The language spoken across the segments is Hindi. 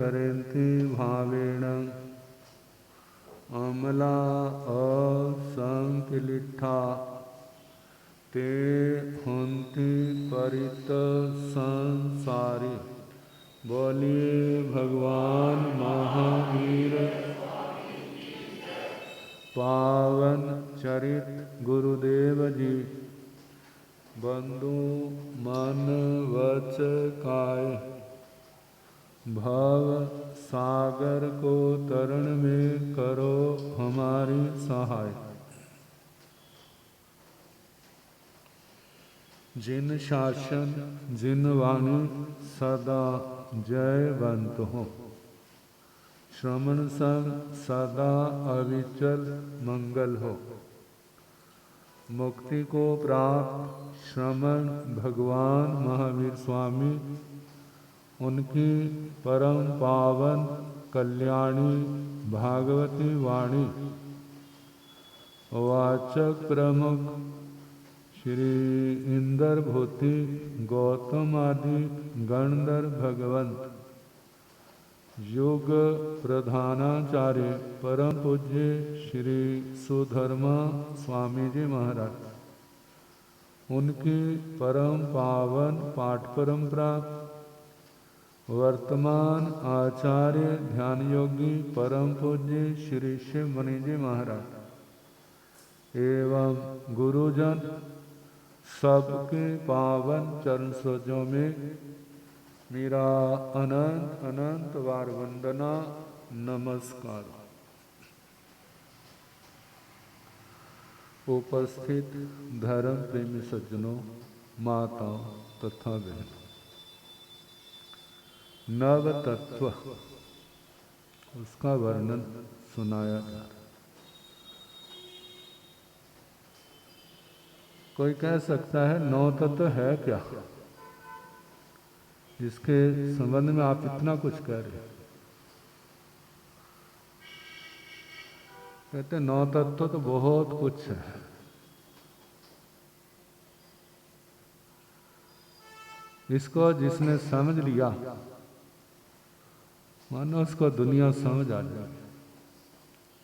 करन्ति भावेन अमला असंकिलिठा ते हन्ति परित संसारी। बोलिए भगवान महावीर पावन चरित गुरुदेव जी। बंधु मन वच काय भव सागर को तरण में करो हमारी सहाय। जिन शासन जिन वाणी सदा जयवंत हो, श्रमण संग सदा अविचल मंगल हो। मुक्ति को प्राप्त श्रमण भगवान महावीर स्वामी, उनकी परम पावन कल्याणी भागवती वाणी वाचक प्रमुख श्री इंद्र भूति गौतम आदि गणधर भगवंत, युग प्रधानाचार्य परम पूज्य श्री सुधर्मा स्वामी जी महाराज, उनकी परम पावन पाठ परंपरा वर्तमान आचार्य ध्यान योगी परम पूज्य श्री शिव मुनि जी महाराज एवं गुरुजन सबके पावन चरण सरोजों में मेरा अनंत अनंत बार वंदना नमस्कार। उपस्थित धर्म प्रेमी सज्जनों, माताओं तथा बहनों, नव तत्व उसका वर्णन सुनाया जा रहा। कोई कह सकता है नौ तत्व है क्या, जिसके संबंध में आप इतना कुछ कह रहे हैं। कहते नौ तत्व तो बहुत कुछ है। इसको जिसने समझ लिया, मानो उसको दुनिया समझ आ जाए,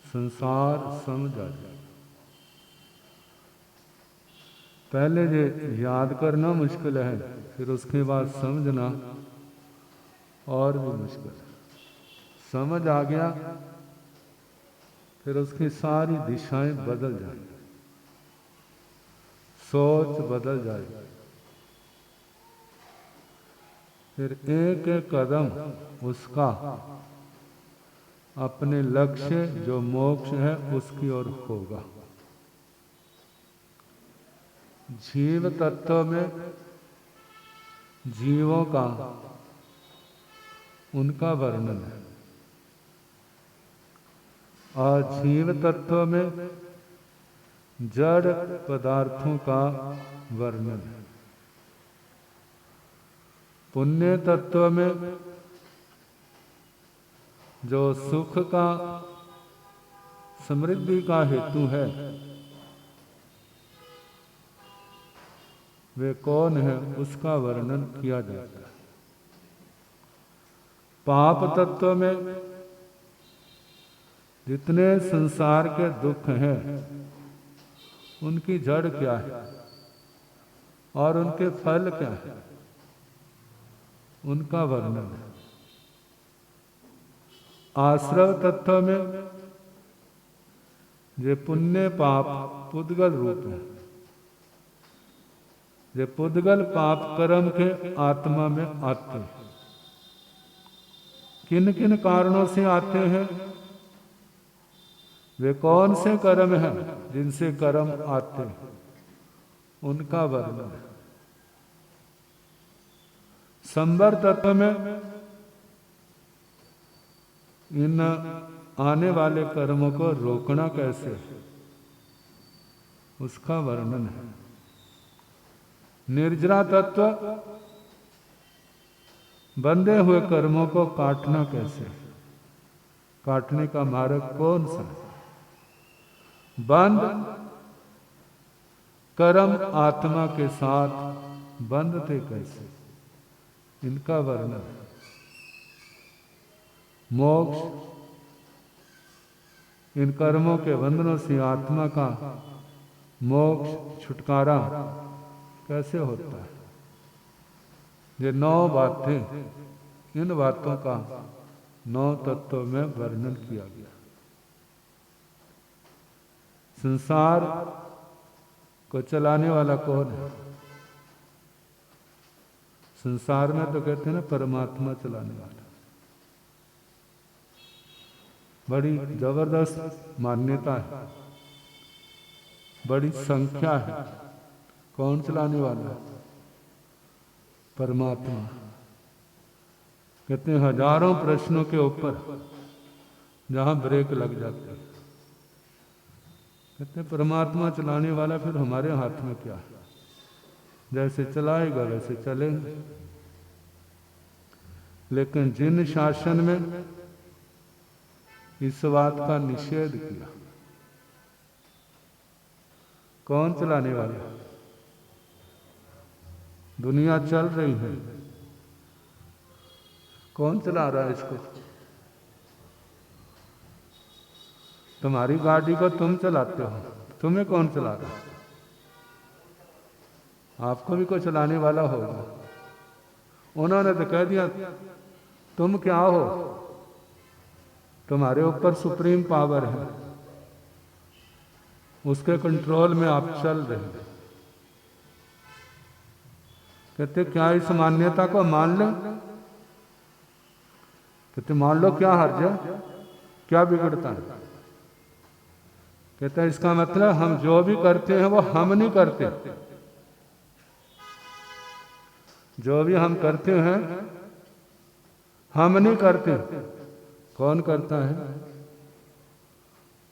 संसार समझ आ जाए। पहले ये याद करना मुश्किल है, फिर उसके बाद समझना और भी मुश्किल है। समझ आ गया फिर उसकी सारी दिशाएं बदल जाएंगी, सोच बदल जाएगी। फिर एक एक कदम उसका अपने लक्ष्य जो मोक्ष है उसकी ओर होगा। जीव तत्व में जीवों का उनका वर्णन है, और जीव तत्व में जड़ पदार्थों का वर्णन है। पुण्य तत्व में जो सुख का समृद्धि का हेतु है, वे कौन है उसका वर्णन किया जाता है। पाप तत्व में जितने संसार के दुख हैं, उनकी जड़ क्या है और उनके फल क्या है, उनका वर्णन है। आश्रव तत्व में जो पुण्य पाप पुद्गल रूप है, जो पुद्गल पाप कर्म के आत्मा में आते हैं। किन किन कारणों से आते हैं, वे कौन से कर्म हैं जिनसे कर्म आते हैं, उनका वर्णन है। संवर तत्व में इन आने वाले कर्मों को रोकना कैसे, उसका वर्णन है। निर्जरा तत्व बंधे हुए कर्मों को काटना कैसे, काटने का मार्ग कौन सा। बंध कर्म आत्मा के साथ बंधते कैसे, इनका वर्णन है। मोक्ष, इन कर्मों के बंधनों से आत्मा का मोक्ष, छुटकारा कैसे होता है? ये 9 बातें, इन बातों का 9 तत्वों में वर्णन किया गया। संसार को चलाने वाला कौन है? संसार में तो कहते हैं ना परमात्मा चलाने वाला। बड़ी जबरदस्त मान्यता है, बड़ी संख्या है। कौन चलाने वाला है? परमात्मा। कहते हैं हजारों प्रश्नों के ऊपर जहां ब्रेक लग जाते हैं, कहते हैं परमात्मा चलाने वाला, फिर हमारे हाथ में क्या है? जैसे चलाएगा वैसे चलेंगे। लेकिन जिन शासन में इस बात का निषेध किया, कौन चलाने वाला? दुनिया चल रही है, कौन चला रहा है इसको? तुम्हारी गाड़ी को तुम चलाते हो, तुम्हें कौन चला रहा है? आपको भी कोई चलाने वाला होगा। उन्होंने तो कह दिया तुम क्या हो, तुम्हारे ऊपर सुप्रीम पावर है, उसके कंट्रोल में आप चल रहे हैं। कहते क्या इस मान्यता को मान लें? कहते मान लो, क्या हर्ज है, क्या बिगड़ता है? कहते इसका मतलब हम जो भी करते हैं वो हम नहीं करते, जो भी हम करते हैं हम नहीं करते। कौन करता है?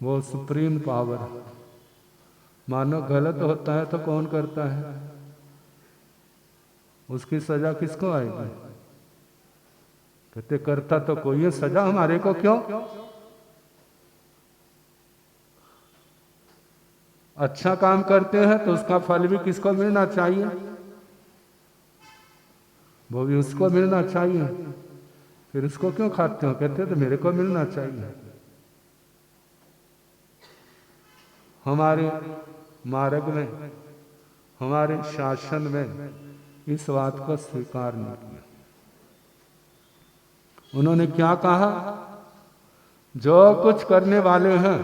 वो सुप्रीम पावर। मानो गलत होता है तो कौन करता है? उसकी सजा किसको आएगी? कहते करता तो कोई है, सजा हमारे को क्यों? अच्छा काम करते हैं तो उसका फल भी किसको मिलना चाहिए? वो भी उसको मिलना चाहिए। फिर उसको क्यों खाते हो? कहते तो मेरे को मिलना चाहिए। हमारे मार्ग में, हमारे शासन में इस बात को स्वीकार नहीं किया। उन्होंने क्या कहा? जो कुछ करने वाले हैं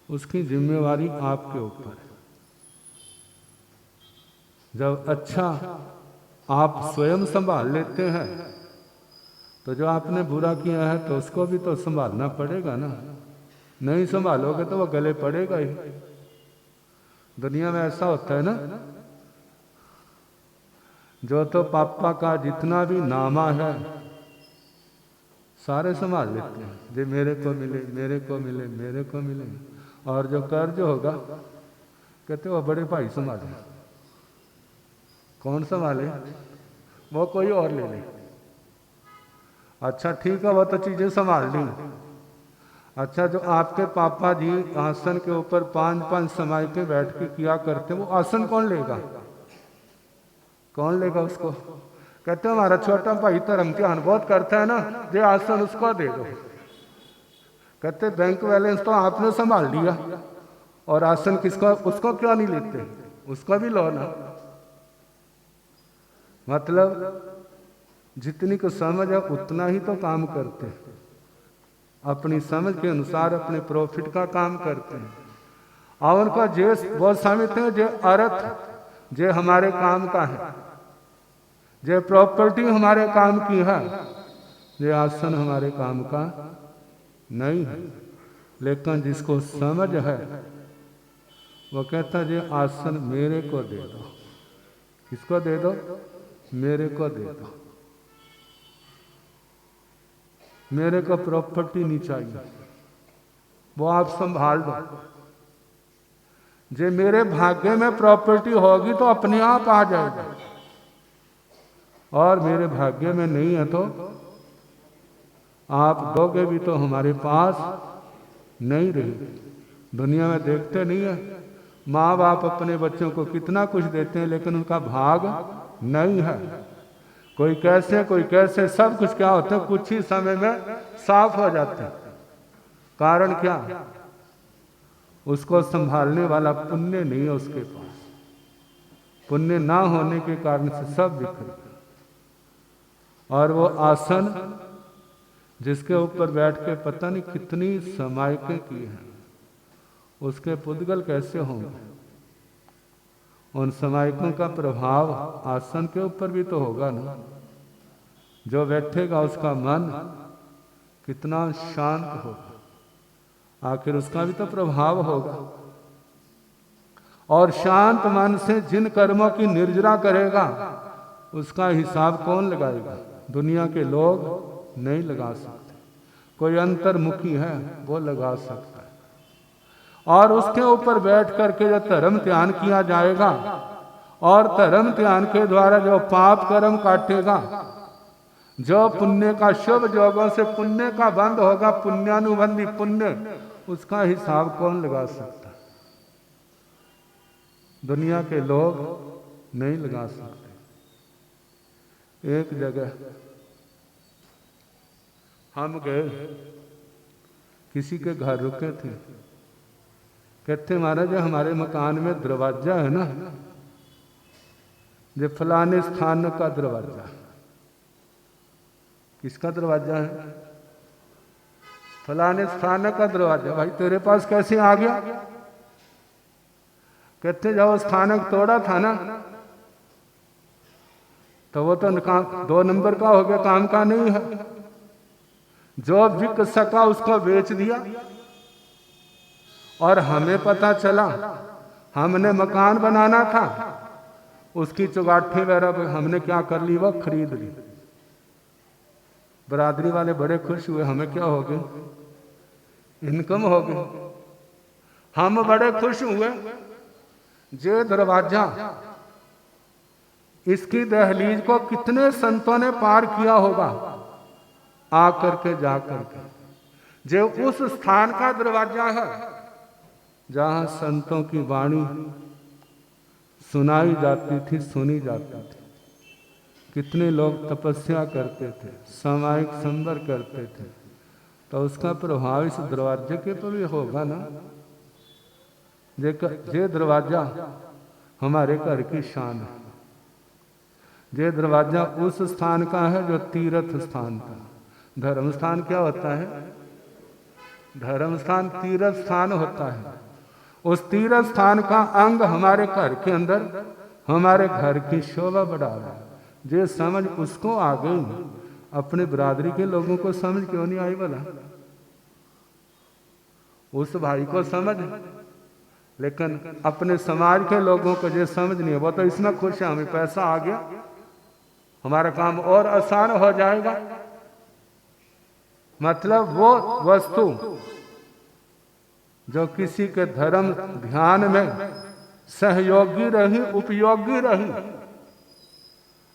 उसकी जिम्मेवारी आपके ऊपर है। जब अच्छा आप स्वयं संभाल लेते हैं तो जो आपने बुरा किया है तो उसको भी तो संभालना पड़ेगा ना। नहीं संभालोगे तो वो गले पड़ेगा ही। दुनिया में ऐसा होता है ना, जो तो पापा का जितना भी नामा है सारे संभाल लेते हैं, जो मेरे को मिले, मेरे को मिले, मेरे को मिले। और जो कर्ज होगा कहते वो बड़े भाई संभाले। कौन संभाले? वो कोई और ले ले। अच्छा ठीक है, वो तो चीजें संभाल ली। अच्छा जो आपके पापा जी आसन के ऊपर 5-5 समय के बैठ के किया करते, वो आसन कौन लेगा? कौन लेगा उसको? कहते हमारा छोटा भाई धर्म ध्यान बहुत करता है ना, जो आसन उसको दे दो। कहते बैंक बैलेंस तो आपने संभाल लिया और आसन किसको? उसको क्यों नहीं लेते? उसको भी लो ना। मतलब जितनी को समझ है उतना ही तो काम करते हैं, अपनी समझ के अनुसार अपने प्रॉफिट का काम करते हैं। और उनका जे वो समझते हैं जो अर्थ जो हमारे काम का है, जो प्रॉपर्टी हमारे काम की है, जो आसन हमारे काम का नहीं है। लेकिन जिसको समझ है वो कहता जो आसन मेरे को दे दो। किसको दे दो? मेरे को दे दो। मेरे को प्रॉपर्टी नहीं चाहिए, वो आप संभाल दो। जे मेरे भाग्य में प्रॉपर्टी होगी तो अपने आप आ जाएगी, और मेरे भाग्य में नहीं है तो आप दोगे भी तो हमारे पास नहीं रहेगी। दुनिया में देखते नहीं है, माँ बाप अपने बच्चों को कितना कुछ देते हैं लेकिन उनका भाग नहीं है। कोई कैसे सब कुछ क्या होते हैं कुछ ही समय में साफ हो जाते हैं। कारण क्या? उसको संभालने वाला पुण्य नहीं है उसके पास। पुण्य ना होने के कारण से सब बिखर गया। और वो आसन जिसके ऊपर बैठ के पता नहीं कितनी समायकें की हैं, उसके पुद्गल कैसे होंगे? उन समायकों का प्रभाव आसन के ऊपर भी तो होगा ना। जो बैठेगा उसका मन कितना शांत होगा, आखिर उसका भी तो प्रभाव होगा। और शांत मन से जिन कर्मों की निर्जरा करेगा उसका हिसाब कौन लगाएगा? दुनिया के लोग नहीं लगा सकते। कोई अंतर्मुखी है वो लगा सकता है। और उसके ऊपर बैठ करके जो धर्म ध्यान किया जाएगा और धर्म ध्यान के द्वारा जो पाप कर्म काटेगा, जो पुण्य का शुभ योगों से पुण्य का बंध होगा, पुण्यानुबंधी पुण्य, उसका हिसाब कौन लगा सकता है? दुनिया के लोग नहीं लगा सकते। एक जगह हम गए, किसी के घर रुके थे। कहते महाराज हमारे मकान में दरवाजा है ना, जो फलाने स्थान का दरवाजा। किसका दरवाजा है? फलाने स्थान का दरवाजा। भाई तेरे पास कैसे आ गया? कहते जाओ स्थानक तोड़ा था ना, तो वो तो 2 नंबर का हो गया, काम का नहीं है। जो बिक सका उसको बेच दिया। और हमें पता चला हमने मकान बनाना था, उसकी चौगाठी वगैरह हमने क्या कर ली, वो खरीद ली। बरादरी वाले बड़े खुश हुए, हमें क्या हो गए, इनकम हो गई। हम बड़े खुश हुए। जे दरवाजा, इसकी दहलीज को कितने संतों ने पार किया होगा आ करके जा करके। जो उस स्थान का दरवाजा है जहां संतों की वाणी सुनाई जाती थी, सुनी जाती थी। कितने लोग तपस्या करते थे, सामायिक संबर करते थे, तो उसका प्रभाव इस दरवाजे के पर भी होगा ना। ये दरवाजा हमारे घर की शान है। ये दरवाजा उस स्थान का है जो तीर्थ स्थान का। धर्म स्थान क्या होता है? धर्म स्थान तीर्थ स्थान होता है। उस तीर्थ स्थान का अंग हमारे घर के अंदर हमारे घर की शोभा बढ़ा रहा है। जे समझ उसको आ गई, अपने बरादरी के लोगों को समझ क्यों नहीं आई भला? उस भाई को समझ, लेकिन अपने समाज के लोगों को जो समझ नहीं है, वो तो इसमें खुश है हमें पैसा आ गया, हमारा काम और आसान हो जाएगा। मतलब वो वस्तु जो किसी के धर्म ध्यान में सहयोगी रही, उपयोगी रही,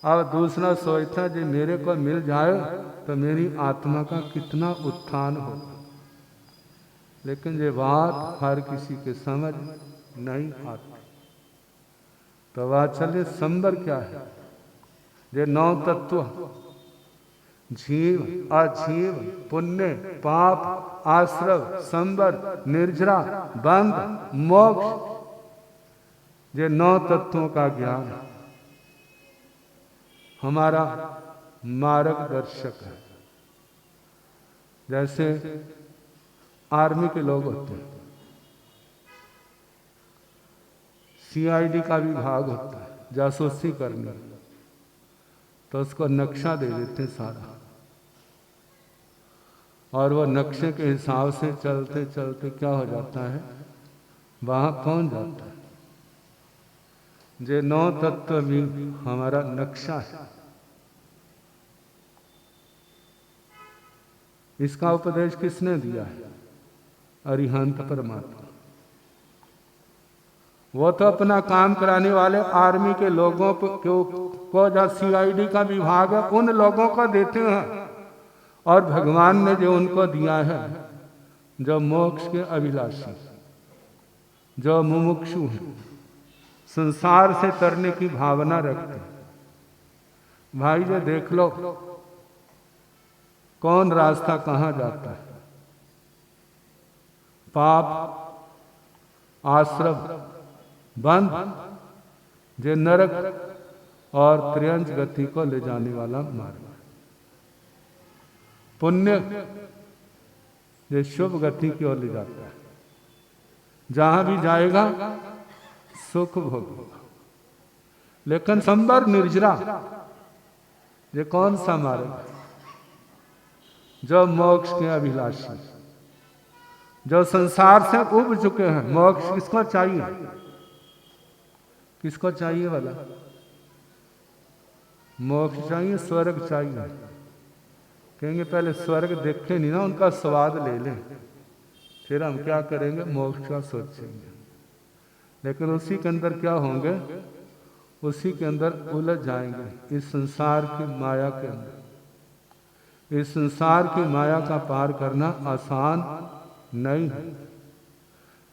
अब दूसरा सोचता जो मेरे को मिल जाए तो मेरी आत्मा का कितना उत्थान हो। लेकिन ये बात हर किसी के समझ नहीं आती। तो वात्सल्य संबर क्या है? ये 9 तत्व, जीव, अजीव, पुण्य, पाप, आश्रव, संबर, निर्जरा, बंध, मोक्ष, ये 9 तत्वों का ज्ञान हमारा मार्गदर्शक है। जैसे आर्मी के लोग होते हैं, सीआईडी का विभाग होता है, जासूसी करनी, तो उसको नक्शा दे देते हैं सारा, और वो नक्शे के हिसाब से चलते चलते क्या हो जाता है, वहां पहुंच जाता है। ये 9 तत्व भी हमारा नक्शा है। इसका उपदेश किसने दिया है? अरिहंत परमात्मा। वो तो अपना काम कराने वाले आर्मी के लोगों को जो सीआईडी का विभाग है उन लोगों को देते हैं, और भगवान ने जो उनको दिया है, जो मोक्ष के अभिलाषी, जो मुमुक्षु हैं, संसार से तरने की भावना रखते हैं, भाई जो देख लो कौन रास्ता कहाँ जाता है। पाप आश्रम बंद, जे नरक और त्रियंच गति को ले जाने वाला मार्ग। पुण्य ये शुभ गति की ओर ले जाता है, जहां भी जाएगा सुख भोगेगा। लेकिन संबर निर्जरा ये कौन सा मार्ग है? जो मोक्ष के अभिलाषी, जो संसार से उब चुके हैं। मोक्ष किसको चाहिए? किसको चाहिए वाला? मोक्ष चाहिए, स्वर्ग चाहिए। कहेंगे पहले स्वर्ग देखे नहीं ना, उनका स्वाद ले लें, फिर हम क्या करेंगे, मोक्ष का सोचेंगे। लेकिन उसी के अंदर क्या होंगे, उसी के अंदर उलझ जाएंगे, इस संसार की माया के अंदर। इस संसार की माया का पार करना आसान नहीं है।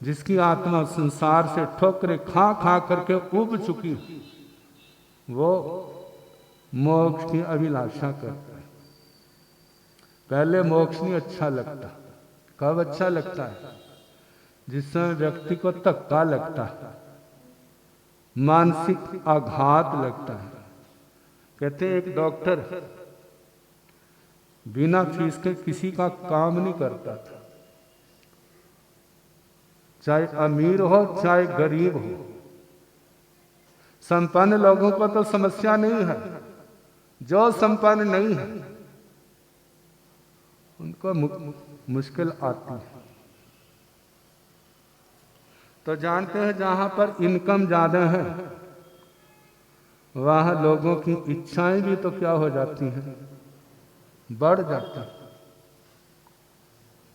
जिसकी आत्मा संसार से ठोकरे खा खा करके उब चुकी, वो मोक्ष की अभिलाषा करता है। पहले मोक्ष नहीं अच्छा लगता। कब अच्छा लगता है? जिस समय व्यक्ति को धक्का लगता है, मानसिक आघात लगता है। कहते हैं एक डॉक्टर बिना फीस के किसी का काम नहीं करता था, चाहे अमीर हो चाहे गरीब हो। संपन्न लोगों को तो समस्या नहीं है, जो संपन्न नहीं है उनको मुश्किल आती है। तो जानते हैं जहां पर इनकम ज्यादा है वहां लोगों की इच्छाएं भी तो क्या हो जाती हैं, बढ़ जाती है।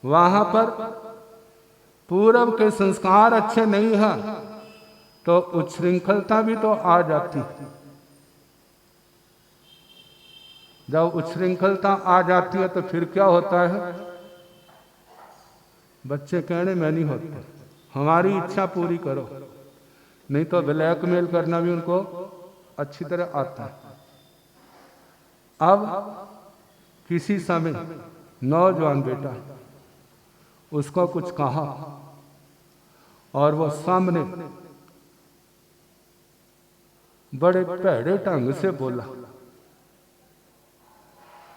वहां पर पूर्व के संस्कार अच्छे नहीं है तो उच्छृंखलता भी तो आ जाती है। जब उच्छृंखलता आ जाती है तो फिर क्या होता है, बच्चे कहने में नहीं होते, हमारी इच्छा पूरी करो। नहीं तो ब्लैकमेल करना भी उनको अच्छी तरह आता है। अब किसी समय नौजवान बेटा उसको कुछ कहा और वो सामने बड़े भैड़े ढंग से बोला।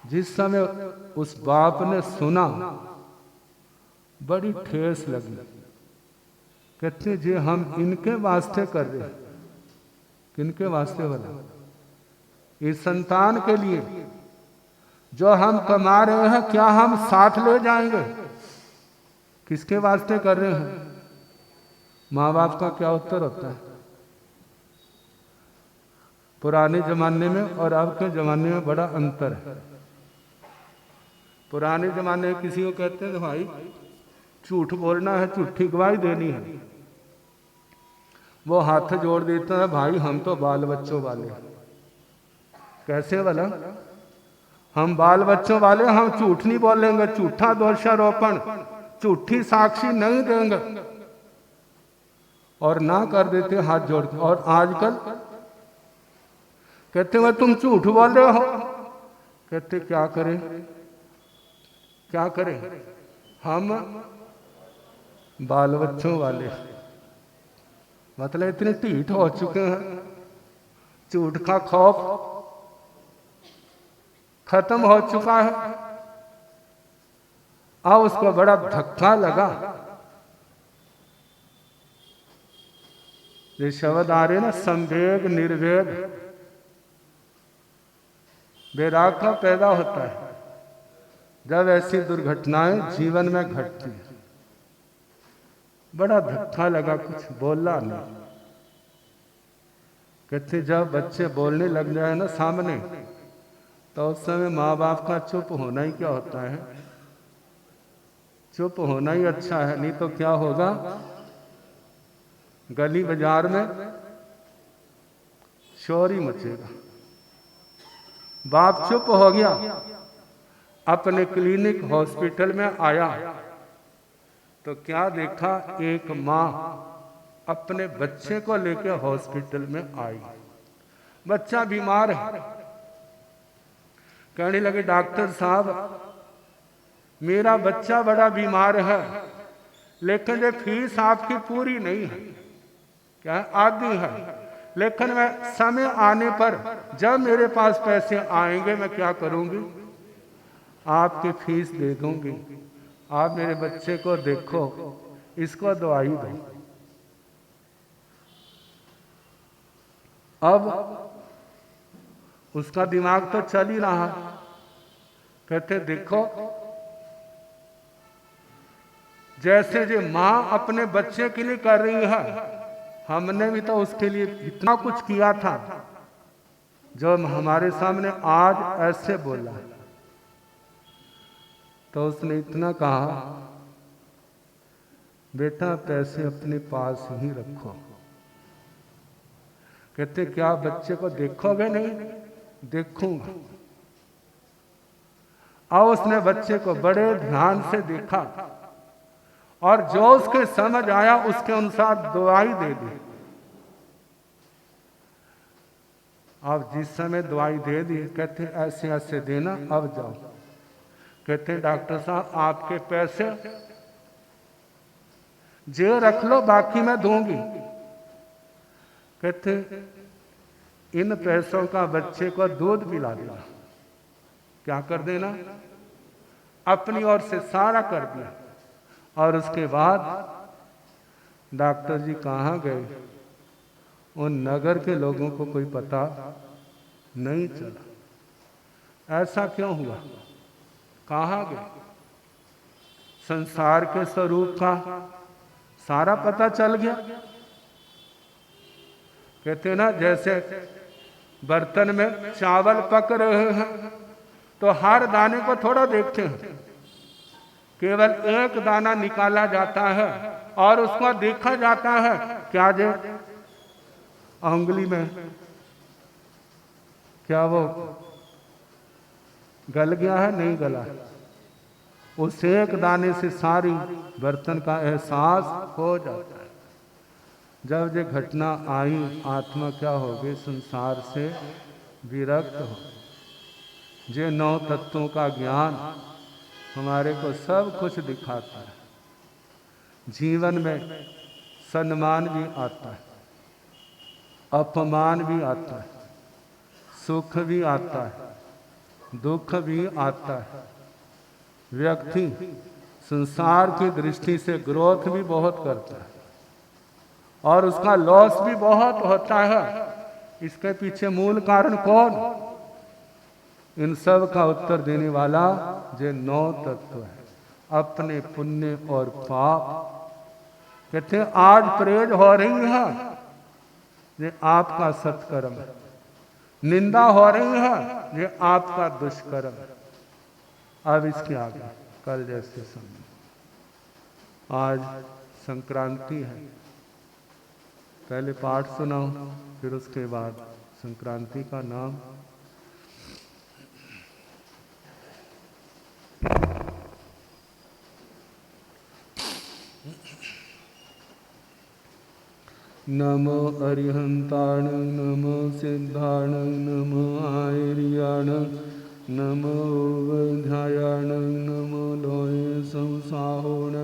जिस समय उस बाप ने सुना बड़ी ठेस लगी। कहते जे हम इनके वास्ते कर रहे हैं। किनके वास्ते वाला? इस संतान के लिए जो हम कमा रहे हैं, क्या हम साथ ले जाएंगे? किसके वास्ते कर रहे हैं? माँ बाप का क्या उत्तर होता है? पुराने जमाने में और अब के जमाने में बड़ा अंतर है। पुराने जमाने में किसी को कहते हैं भाई झूठ बोलना है, झूठी गवाही देनी है, वो हाथ जोड़ देता है, भाई हम तो बाल बच्चों वाले। कैसे वाला? हम बाल बच्चों वाले, हम झूठ नहीं बोलेंगे, झूठा दोषारोपण, झूठी साक्षी नहीं देंगे, और ना कर देते हाथ जोड़ के। और आजकल कहते हैं तुम झूठ बोल रहे हो। कहते क्या करें, क्या करें, हम बाल बच्चों वाले। मतलब इतने ढीठ हो चुके हैं, झूठ का खौफ खत्म हो चुका है। अब उसको बड़ा धक्का लगा। ये शब्द आ रहे ना, संवेग निर्वेग, वैराग का पैदा होता है जब ऐसी दुर्घटनाएं जीवन में घटती हैं। बड़ा धक्का लगा, कुछ बोला नहीं। कहते जब बच्चे बोलने लग जाए ना सामने, तो उस समय माँ बाप का चुप होना ही क्या होता है, चुप होना ही अच्छा है। नहीं तो क्या होगा, गली बाजार में शोर ही मचेगा। बाप चुप हो गया, अपने क्लिनिक हॉस्पिटल में आया तो क्या देखा, एक माँ अपने बच्चे को लेकर हॉस्पिटल में आई। बच्चा बीमार है, कहने लगे डॉक्टर साहब मेरा बच्चा बड़ा बीमार है, लेकिन ये फीस आपकी पूरी नहीं है, क्या आधी है, लेकिन मैं समय आने पर जब मेरे पास पैसे आएंगे मैं क्या करूंगी, आपकी फीस दे दूंगी, आप मेरे बच्चे को देखो, इसको दवाई दो। अब उसका दिमाग तो चल ही रहा, कहते देखो जैसे जो माँ अपने बच्चे के लिए कर रही है, हमने भी तो उसके लिए इतना कुछ किया था, जो हमारे सामने आज ऐसे बोला। तो उसने इतना कहा बेटा पैसे अपने पास ही रखो। कहते क्या बच्चे को देखोगे? नहीं, देखूंगा। और उसने बच्चे को बड़े ध्यान से देखा और जो उसके समझ आया उसके अनुसार दवाई दे दी। अब जिस समय दवाई दे दी, कहते ऐसे ऐसे देना, अब जाओ। कहते डॉक्टर साहब आपके पैसे जे रख लो, बाकी मैं दूंगी। कहते इन पैसों का बच्चे को दूध पिला देना। क्या कर देना? अपनी ओर से सारा कर दिया। और उसके बाद डॉक्टर जी कहाँ गए, उन नगर के लोगों को कोई पता नहीं चला। ऐसा क्यों हुआ? कहाँ गए? संसार के स्वरूप का सारा पता चल गया। कहते ना जैसे बर्तन में चावल पक रहे हैं तो हर दाने को थोड़ा देखते हैं, केवल एक दाना निकाला जाता है और उसको देखा जाता है क्या जे उंगली में क्या वो गल गया है, नहीं गला। उस एक दाने से सारी बर्तन का एहसास हो जाता है। जब ये घटना आई, आत्मा क्या हो गई? संसार से विरक्त हो। ये 9 तत्वों का ज्ञान हमारे को सब कुछ दिखाता है। जीवन में सम्मान भी आता है, अपमान भी आता है, सुख भी आता है, दुख भी आता है। व्यक्ति संसार की दृष्टि से ग्रोथ भी बहुत करता है और उसका लॉस भी बहुत होता है। इसके पीछे मूल कारण कौन? इन सब का उत्तर देने वाला जो 9 तत्व है, अपने पुण्य और पाप। कहते हैं आज प्रेज हो रही है, ये आपका सत्कर्म है। निंदा हो रही है, ये आपका दुष्कर्म है। अब इसके आगे कल जैसे समय, आज संक्रांति है। पहले पाठ सुनाओ, फिर उसके बाद संक्रांति का नाम। नमो अरिहंताण, नमो सिद्धाण, नमो आयर्याण, नमो वध्यायाण, नमो लोये संसाहोण,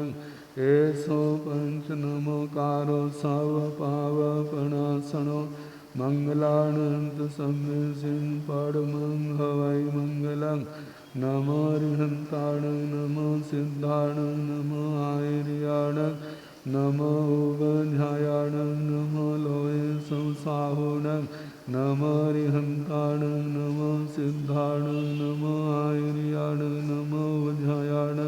एसो पंच नमो कारो सव पावपणासनो, मंगलानंत सम्यसिं परमं हवै मंगलं। नमो अरिहंताण, नमो सिद्धाण, नमो आयर्याण, नमो वध्यायाण, नमो लोये संसाहोण, नमो अरिहंताण, नमो सिद्धाण, नमो आयर्याण, नमो वध्यायाण,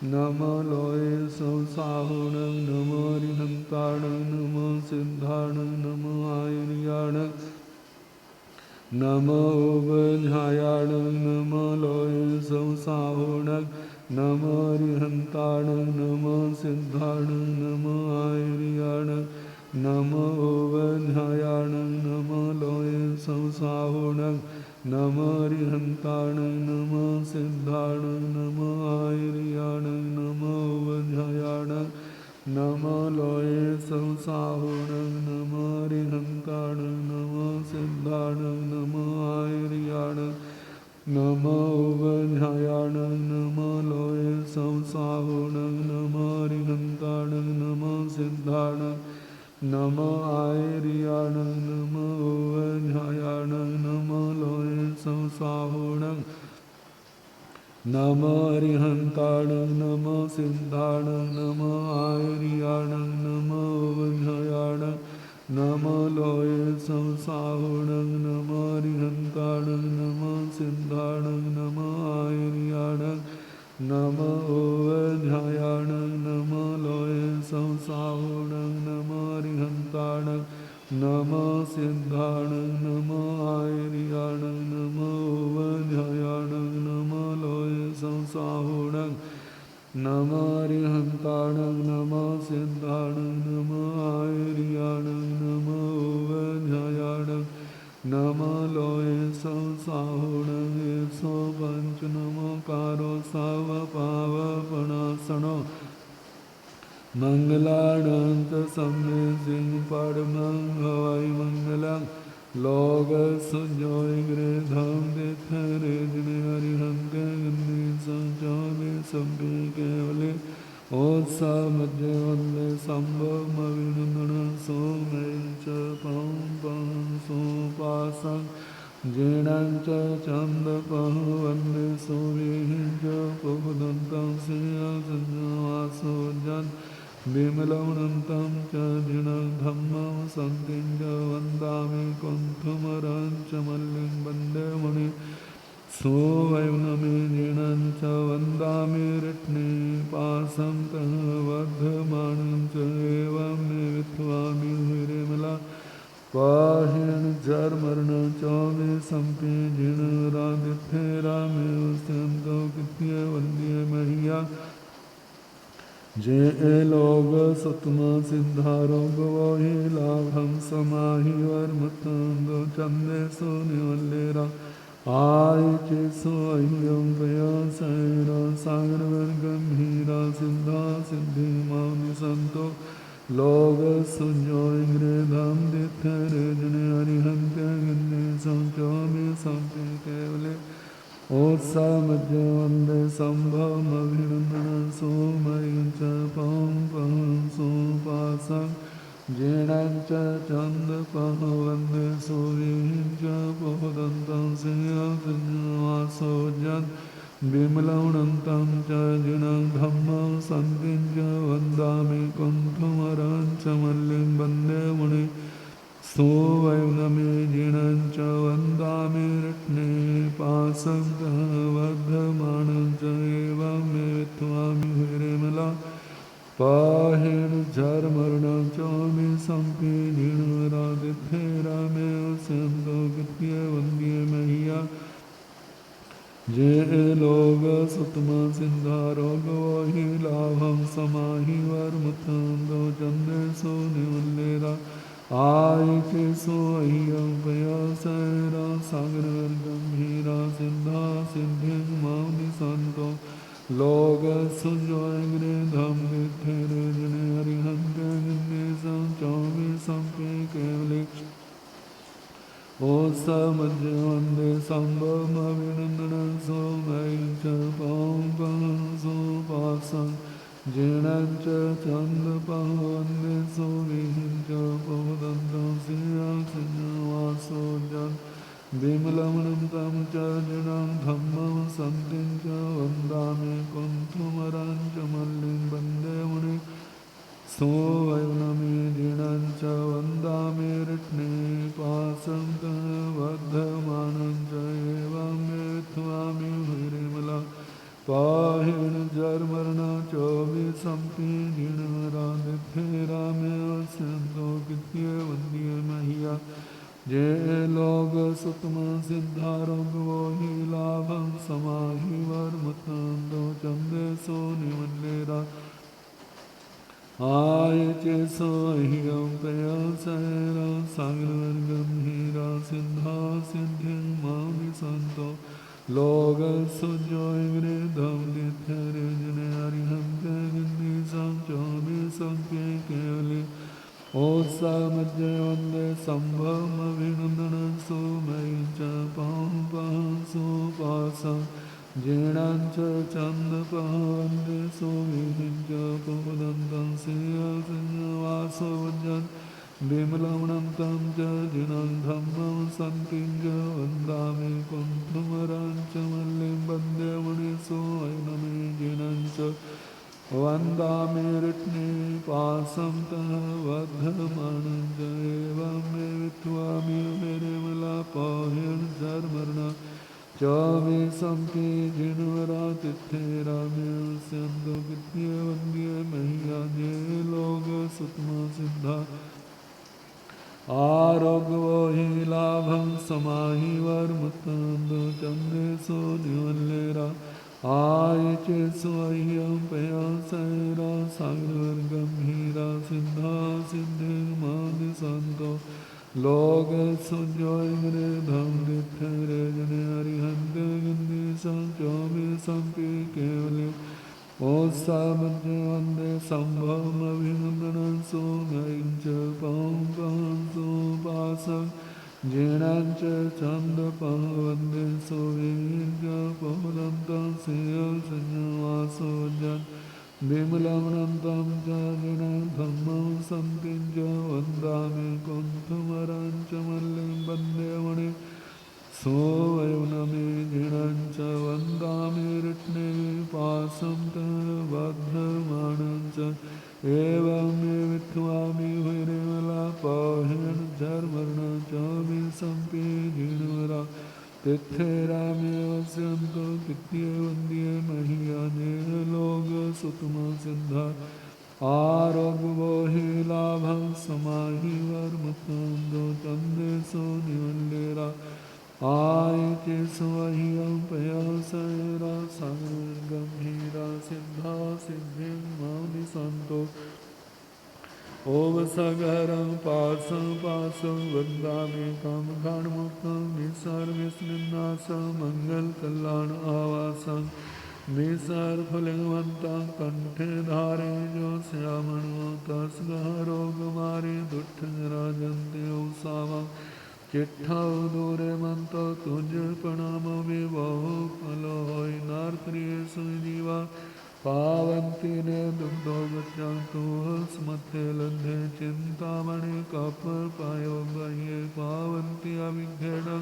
नमो लोये संसाहोण, नमो अरिहंताण, नमो सिद्धाण, नमो आयर्याण, नमो वध्यायाण, नमो लोये संसाहोण, नमो अरिहंताण, नमो सिद्धाण, नमो आयर्याण, नमो वध्यायाण, नमो लोये संसाहोण, नमो अरिहंताण, नमो सिद्धाण, नमो आयर्याण, नमो वध्यायाण, नमो लोये संसाहोण, नमो अरिहंताण, नमो सिद्धाण, नमो आयर्याण, नमो साहुणं नमो रिहन्ताणं नमो सिद्धाणं नमो आयर्याणं नमो वज्रायाणं नमो लोये साहुणं नमो रिहन्ताणं नमो सिद्धाणं नमो आयर्याणं नमो वज्रायाणं नमो लोये साहुणं नमो रिहन्ताणं नमो सिद्धाणं नमो आयर्याणं नमो वज्रायाणं नमो लोये साहुणं नमो रिहन्ताणं नमो सिद्धाणं नमो आयर्याणं नमो वज्रायाणं नमो लोये साहुणं नमो रिहन्ताणं नमो सिद्धाणं नमो आयर्याणं नमो वज्रायाणं नमो लोये साहुणं येसो पंच नमोकारो सर्वपावपणासनो मंगलानंत सम्मे सिंह परमं हवै मंगलं लोकसुजोय गृधं देथरे जिने हरिहंत गन्धि संचोमे संपे केवले ओत्समज्जे वन्दे संभवमविनन्दन सोमें च पं पं सोपासं जीर्णं च चन्दपं वन्दे सूर्यं च पुबुदन्तं सिंहसंवासोजन् विमलमनन्तं च जीर्णं धम्मं सन्तिं च वन्दामि कुन्थुमरं च मल्लिं वन्दे मुनिं सोऽवैनमे जीर्णं च वन्दामि रत्नेपासं तः वर्धमानं च एवं मे विद्वामि विरमला पाहिण जर्मर्ण चौमे संपे जिण राधिथे रामे उस्यंतो कित्य वंद्य महिया जे लोग सतमा सिद्धारोग वही लाभं समाहि वर्मतंदो चंदे सोनिवल्लेरा आय चे सोह्यं भया सैरा सागर गंभीरा सिद्धा सिद्धि मौनि संतो लोग सुजोय गृधं दिथरे जने हरिहंत गन्ने संचोमे संपे केवले ओत्समज्जे वन्दे संभवमभिनन्दनं सोमयं च पं पं सोपासं जीर्णं च चन्दपं वन्दे सूर्यं च पुबुदन्तं सिंहसंवासोजन् विमलमनन्तं च जीर्णं धम्मं सन्तिं च वन्दामि कुन्थुमरं च मल्लिं वन्दे मुनिं सोऽवैनमे जीर्णं च वन्दामि रत्नेपासं तः वर्धमानं च एवं मे विद्वामि विरमला पाहिण जर्मरणं च मे संपे जीर्णराधिथे रामे उस्यन्तो कित्य वन्द्य मह्या जे लोग सुतमा सिद्धारोग वही लाभं समाहि वर्मतंदो चंदे सोनिवल्लेरा आय के सोह्यं भया सैरा सागर गंभीरा सिद्धा सिद्धिं मौनि संतो लोग सुजोय गृधं दिथरे जने हरिहंत गन्ने संचोमे संपे केवले ओत्समज्जे वन्दे संभवमभिनन्दनं सोमयं च पं पं सोपासं जीर्णं च चन्दपं वन्दे सूर्यं च पुबुदन्तं सिंहसंवासोजन् विमलमनन्तं च जीर्णं धम्मं सन्तिं च वन्दामि कुन्थुमरं च मल्लिं वन्दे मुनिं सोऽवैनमे जीर्णं च वन्दामि रत्नेपासं तः वर्धमानं च एवं मे विद्वामि विरमला पाहिण जर्मर्ण चोमे संपे जीर्णराधिथे रामे उस्यन्तो कित्य वन्द्य महिया जे लोग सुतमा सिद्धारोग वही लाभं समाहि वर्मतंदो चंदे सोनिवल्लेरा आय चे सोह्यं पया सैरा सागर गंभीरा सिद्धा सिद्धिं मौनि संतो लोग सुजोय गृधं दिथरे जने हरिहंत गन्ने संचोमे संपे केवले ओत्समज्जे वन्दे संभवमभिनन्दनं सोमयं च पं पं सोपासं Jinanch Chandapavande Sovinja Pavadantam Siya Vasavajan Bimalamanantam Jinandhamam Santinja Vandame Kuntumarancha Mallim Bandevani Soainame Jinancha Vandame Ritni Pasam Taha Vadhamananja Evame Vitvami Viremala Pahir Jarmarna Chami Sampi Jinvara Tithe Rame Syanto Kitye Vandye Mahiyanye Loga Sutma Siddha Arogvohi Labham Samahi Varmatando Chandre So Nivallera Aiche Swahyam Paya Saira Sagarvargam Hira Siddha Siddhi Mani Santo Loga Sunjoy Gre Dham Dithere Jane Arihante Gandhi Sanchome Sampi Kevali Osabhajya Vande Sambhavam Abhinandanan Somaincha Pam Pam Sopasak Jinancha Chandapam Vande Sovinja Pavadantam Siya Sanyavasojan Bimalamanantam Jajana Dhammam Santinja Vandame Kuntumarancha Mallim Bandevani Sovayaname Jinancha Vandame Ritne Pasam Vadhamanancha Evame Vitvami Viremala Pahin Jarmarna Chami Sampi Jinvara Tithe Rame Vasyanto Kitye Vandye Mahiyane Loga Sutma Siddha Arogvohi Labham Samahi Varmatando Chande So Nivallera Aiche Swahyam Paya Saira Sagargam Hira Siddha Siddhim Mani Santo Ova Sagaram Pasam Pasam Vandami Kam Ghanmukam Nisar Visninasa Mangal Kalyan Avasam Nisar Phulingvantam Kanthe Dhare Jo Syamano Tasga Rogamari Duttha Rajanti Usava चिट्ठा दूरे मंतो तुझ प्रणाम विवाहो फलो होय नारत्रिय सुजीवा पावंती ने दुग्धो बच्चा तो स्मते लंधे चिंतामणि कप पायो बह्ये पावंती अभिघेड़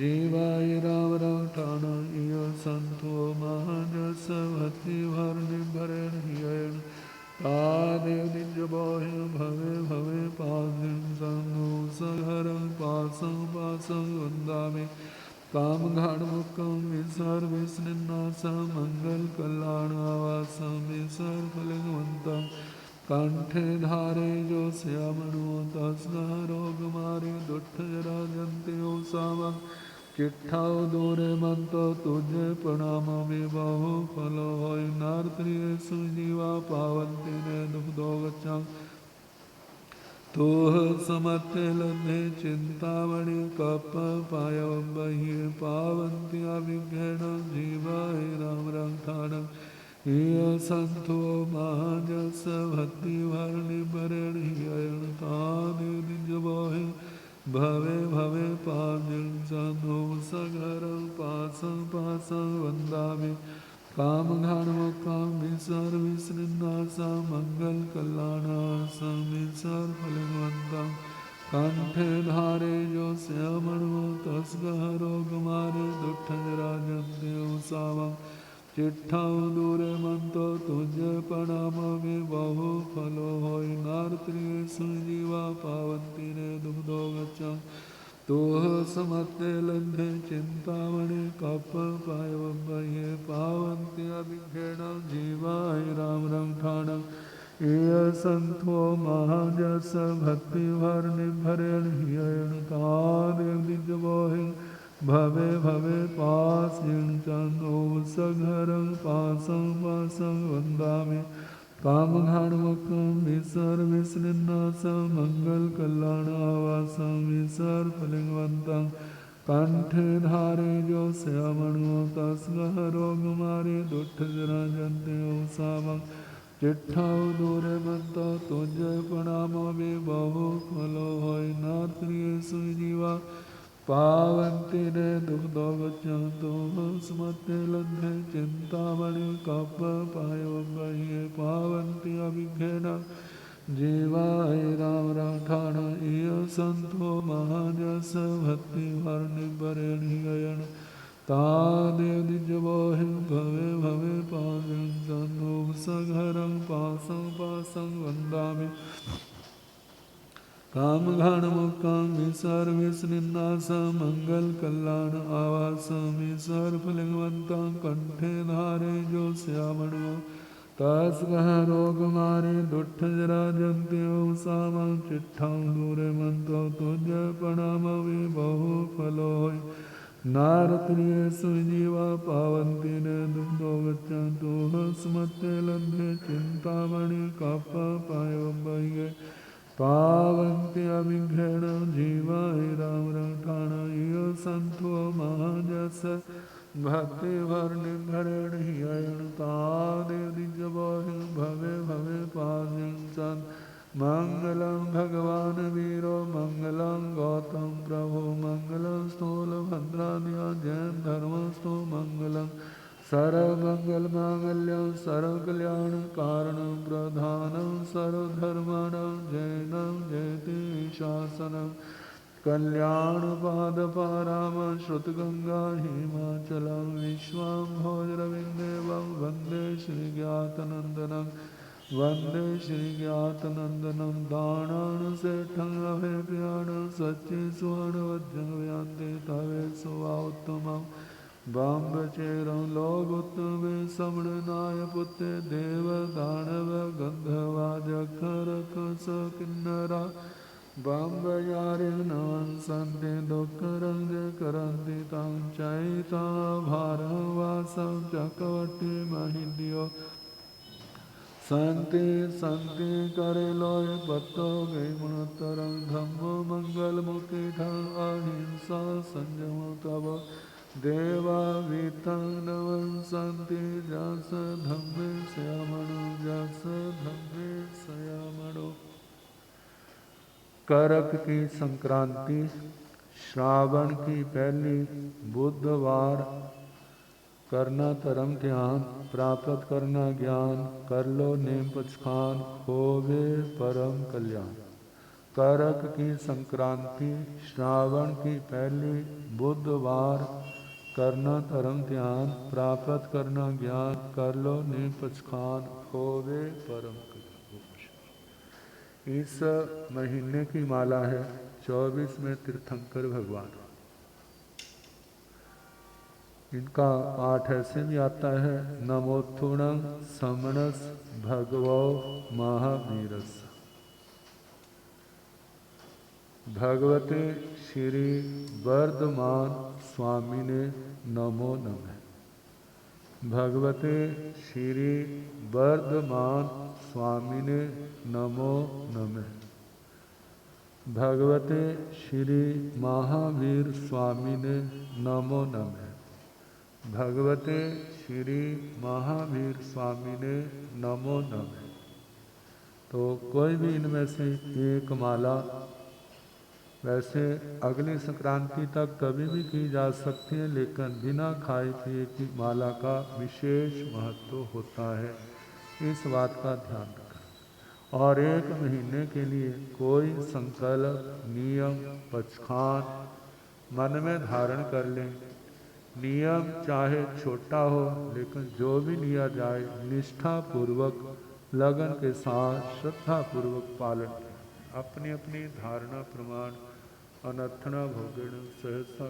जीवाय राम राम ठाना इयो संतो महाजस भक्ति भरनि भरेण हियण Tadev Ninjabohi Bhave Bhave Pasim Sangu Saharam Pasam Pasam Vandami Kam Ghanmukam Visar Visninasa Mangal Kalana Vasam Visar Phalingvantam Kanthe Dhare Jo Syamanu Tasna Rogamari Duttha Rajanti Usama Chittha Dure Manto Tujhe Pranama Vibahu Phalo Hoy Nartriye Sujiva Pavanti Ne Dugdho Gaccham Tuh Samatte Ladhe Chintamani Kappa Payavam Bahye Pavanti Abhighena Jiva Ram Rangthanam Iya Santo Mahajasa Bhakti Varni Bharani Ayan Tani Ninjabohi Bhave Bhave Pajil Sandhu Sagaram Pasam Pasam Vandami Kam Ghanmukam Visar Visrinasa Mangal Kalana Samisar Phalingvantam Kanthe Dhare Jo Syamanu Tasga Rogamare Duttha Rajanti Usava Chittha Dure Manto Tujhe Pranama Vibahu Phalo Hoy Nartriye Sujiva Pavanti Ne Dugdho Gaccham Tuh Samatte Ladhe Chintamani Kappa Payavam Bahye Pavanti Abhighena Jiva Ram Rangthanam Iya Santo Mahajasa Bhakti Varni Bharel Hiyan Tadev Ninjabohi Bhave Bhave Pasim Chando Sagharam Pasam Pasam Vandami Kam Ghanmukam Visar Visninasa Mangal Kalana Vasam Visar Phalingvantam Kanthe Dhare Jo Syamanu Tasga Rogamari Duttha Rajanti Usava Chittha Dure Manto Tujhe Pranama Vibahu Phalo Hoy Nartriye Sujiva पावन्ति ने दुग्धो गच्छन्तु स्मते लब्धे चिन्तामणि कप्पपायो बह्ये पावन्ति अभिघ्नेन जीवाय राम राठान इय सन्तो महाजस भक्तिवर्णिवरेण्ययन तादेव दिजवोहि भवे भवे पादं सन्तो सघरं पासं पासं वन्दामि काम घाण मुक्काम सर्विस्निन्नास मंगल कल्याण आवास सर्वलिंगवंता कंठे धारे जो श्यामणो तस कह रोग मारे दुष्ट जरा जंत्यो सामा चिट्ठा दूरे मंतो तुझ प्रणाम वे बहु फलो नारत्रिय सुजीवा पावंती ने दुग्धो गच्छन्तु स्मते लब्धे चिंतामणि कप पायो बह्ये पावन्ति अभिघ्नेन जीवाय राम रठान इय सन्तो महाजस भक्तिवर्णिभरेण्ययन तादेव दिजवोहि भवे भवे पाद्यं सन् मंगलं भगवान वीरो मंगलं गौतम प्रभो मंगलं स्थूलभद्राद्या जैन धर्मस्थो मंगलं सर्वमंगलमांगल्यं सर्वकल्याणकारणं प्रधानं सर्वधर्माणां जैनं जयति शासनं कल्याणपादपाराम श्रुतगंगा हिमाचलं विश्वाम्भोजरविन्देवं वन्दे श्रीज्ञातनन्दनं वन्दे श्रीज्ञातनन्दनं दाणानुसेठं अभयप्रियाणं सच्चे सुवर्णवज्रं व्यान्ते तवे सुवात्तमम् बाम्बचेरं लोगोत्तमे समणनाय पुत्रे देव दानव गंधर्वा जखरकस किन्नरा बाम्बयारे नवंसन्ते दुःखरञ्ज करन्ति तं चैता भारवासं चक्रवर्ती महिद्यो सन्ति सन्ति करे लोय पत्तो गैमुणोत्तरं धम्मो मंगलमुखिठं अहिंसा संयम तव देवा वीतानवं सन्ति जस धम्मे श्यामणो जस धम्मे श्यामणो। करक की संक्रांति श्रावण की पहली बुधवार करना धर्म ध्यान प्राप्त करना ज्ञान कर लो नेम पचखान होवे परम कल्याण। करक की संक्रांति श्रावण की पहली बुधवार करना धर्म ध्यान प्राप्त करना ज्ञान कर लो नेम पचखान होवे परम कल्याण। इस महीने की माला है 24 में तीर्थंकर भगवान। इनका पाठ ऐसे भी आता है नमोत्थुणं समणस भगवो महावीरस। भगवते श्री वर्धमान स्वामी ने नमो नमः। भगवते श्री वर्धमान स्वामी ने नमो नमः। भगवते श्री महावीर स्वामी ने नमो नमः। भगवते श्री महावीर स्वामी ने नमो नमः। तो कोई भी इनमें से एक माला वैसे अगली संक्रांति तक कभी भी की जा सकती है, लेकिन बिना खाए पिए की माला का विशेष महत्व होता है, इस बात का ध्यान रखें। और एक महीने के लिए कोई संकल्प नियम पचखान मन में धारण कर लें। नियम चाहे छोटा हो, लेकिन जो भी लिया जाए निष्ठा पूर्वक लगन के साथ श्रद्धा पूर्वक पालन करें। अपनी अपनी धारणा प्रमाण अनर्थना भोगेण सहसा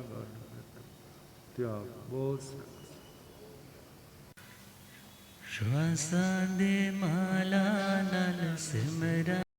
त्याग बोस। श्वासादे माला नल सिमरा